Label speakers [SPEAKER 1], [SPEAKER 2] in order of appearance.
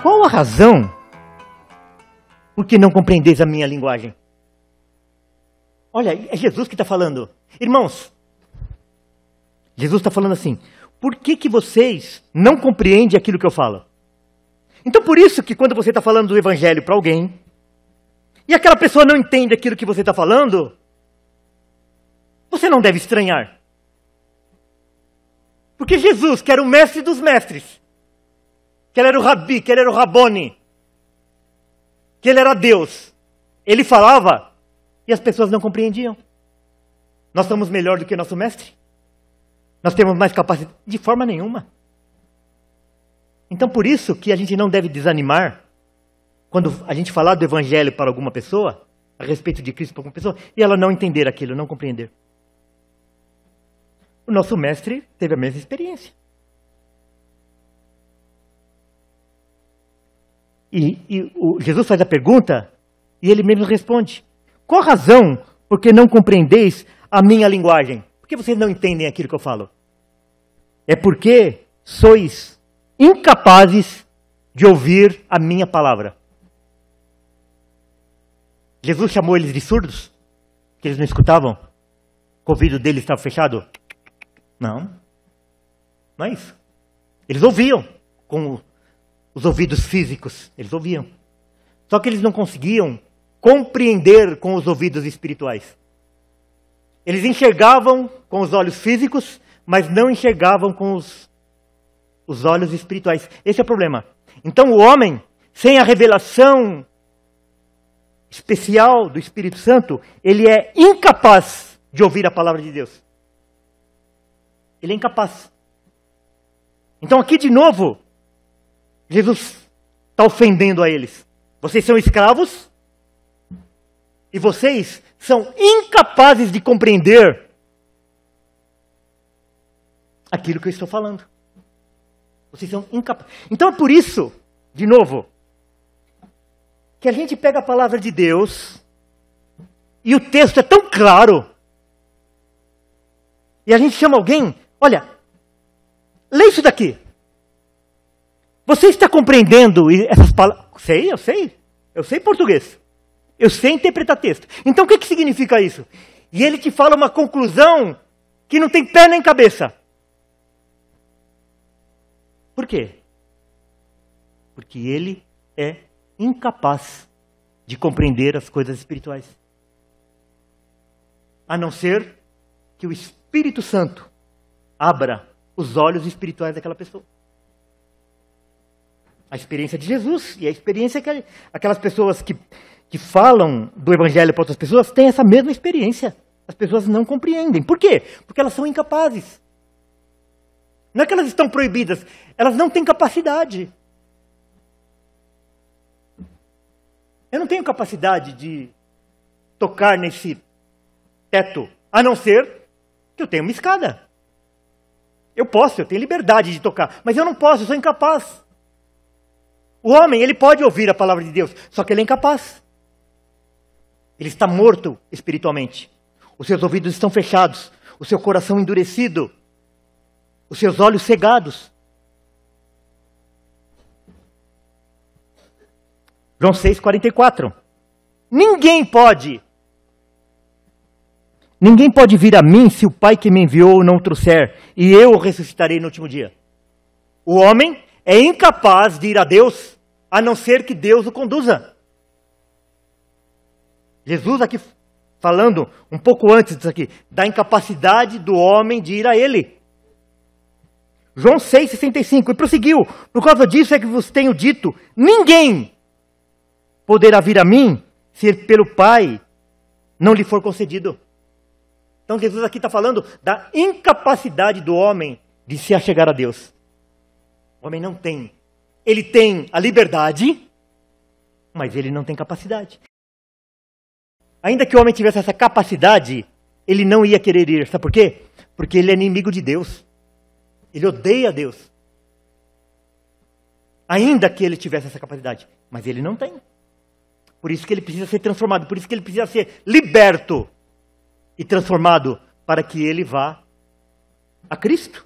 [SPEAKER 1] Qual a razão por que não compreendeis a minha linguagem? Olha, é Jesus que está falando. Irmãos, Jesus está falando assim, por que vocês não compreendem aquilo que eu falo? Então por isso que quando você está falando do evangelho para alguém, e aquela pessoa não entende aquilo que você está falando, você não deve estranhar. Porque Jesus, que era o mestre dos mestres, que ele era o Rabi, que ele era o Rabone, que ele era Deus, ele falava e as pessoas não compreendiam. Nós somos melhor do que nosso mestre? Nós temos mais capacidade? De forma nenhuma. Então por isso que a gente não deve desanimar quando a gente falar do evangelho para alguma pessoa, a respeito de Cristo para alguma pessoa, e ela não entender aquilo, não compreender. O nosso mestre teve a mesma experiência. E Jesus faz a pergunta e ele mesmo responde. Qual a razão por que não compreendeis a minha linguagem? Por que vocês não entendem aquilo que eu falo? É porque sois incapazes de ouvir a minha palavra. Jesus chamou eles de surdos? Que eles não escutavam? Que o ouvido deles estava fechado? Não. Não é isso. Eles ouviam com os ouvidos físicos. Eles ouviam. Só que eles não conseguiam compreender com os ouvidos espirituais. Eles enxergavam com os olhos físicos, mas não enxergavam com os olhos espirituais. Esse é o problema. Então o homem, sem a revelação especial do Espírito Santo, ele é incapaz de ouvir a palavra de Deus. Ele é incapaz. Então aqui de novo, Jesus está ofendendo a eles. Vocês são escravos e vocês são incapazes de compreender aquilo que eu estou falando. Vocês são incapazes. Então é por isso, de novo, que a gente pega a palavra de Deus e o texto é tão claro e a gente chama alguém, olha, lê isso daqui. Você está compreendendo essas palavras? Sei, eu sei português. Eu sei interpretar texto. Então o que significa isso? E ele te fala uma conclusão que não tem pé nem cabeça. Por quê? Porque ele é incapaz de compreender as coisas espirituais. A não ser que o Espírito Santo abra os olhos espirituais daquela pessoa. A experiência de Jesus e a experiência que aquelas pessoas que falam do evangelho para outras pessoas têm essa mesma experiência. As pessoas não compreendem. Por quê? Porque elas são incapazes. Não é que elas estão proibidas, elas não têm capacidade. Eu não tenho capacidade de tocar nesse teto, a não ser que eu tenha uma escada. Eu tenho liberdade de tocar, mas eu não posso, eu sou incapaz. O homem, ele pode ouvir a palavra de Deus, só que ele é incapaz. Ele está morto espiritualmente. Os seus ouvidos estão fechados, o seu coração endurecido, os seus olhos cegados. João 6,44. Ninguém pode vir a mim se o Pai que me enviou não o trouxer, e eu o ressuscitarei no último dia. O homem é incapaz de ir a Deus, a não ser que Deus o conduza. Jesus aqui falando, um pouco antes disso aqui, da incapacidade do homem de ir a Ele. João 6,65, e prosseguiu, por causa disso é que vos tenho dito, ninguém poderá vir a mim, se pelo Pai não lhe for concedido. Então Jesus aqui está falando da incapacidade do homem de se achegar a Deus. O homem não tem. Ele tem a liberdade, mas ele não tem capacidade. Ainda que o homem tivesse essa capacidade, ele não ia querer ir. Sabe por quê? Porque ele é inimigo de Deus. Ele odeia Deus. Ainda que ele tivesse essa capacidade, mas ele não tem. Por isso que ele precisa ser transformado, por isso que ele precisa ser liberto e transformado para que ele vá a Cristo.